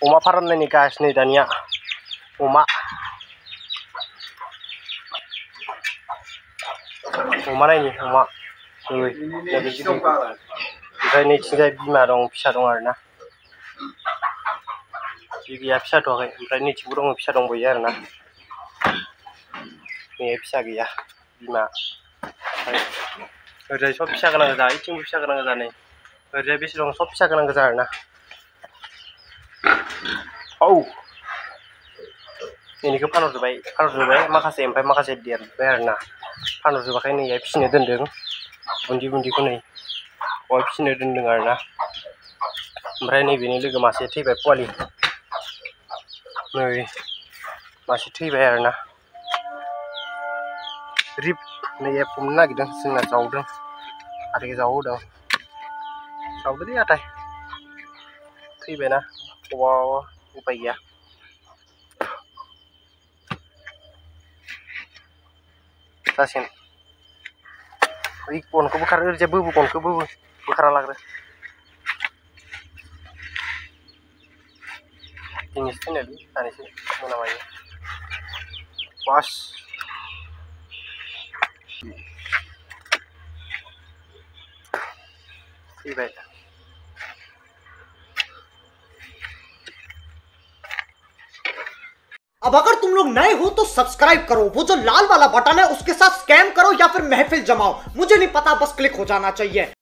अमा फार्म नायनि गाइस नै दानिया अमा नायनि अमा ओमफ्राय नैथिंजाय बिमा दं फिसा दं आरोना बे गैया फिसा थावाखै ओमफ्राय नैथिंबो दङ फिसा दंबायो आरोना नै फिसा गैया बिमा ओरैजाय सब फिसा गोनां गोजा इथिंबो फिसा गोनां गोजा नै ओरैजाय बेसे दं सब फिसा गोनां गोजा आरोना औ बेनिखौ फानहरजोब्बाय माखासे ओमफ्राय माखासे देरबाय आरोना फानहरजोबाखै नै फिसिनो दोनदों बुन्दिखौ नै बहाय फिसिनो दोनदों आरोना ओमफ्राय नैबेनि लोगो मासे थैबाय पवालि नै मासे थैबाय आरोना रिब नै हमनो नागिरदों जोंना जावदों आरो जावहोदों जावदोलै आदाय थैबायना उपाय गैया जासिगोन ओइ गनखौ बोखारो ओरैजाय गनखौ बोखारना लाग्रो दिनैसो थैनायलै दानिसो मोनाबायो बास थैबाय अब अगर तुम लोग नए हो तो सब्सक्राइब करो, वो जो लाल वाला बटन है उसके साथ स्कैम करो या फिर महफिल जमाओ, मुझे नहीं पता, बस क्लिक हो जाना चाहिए।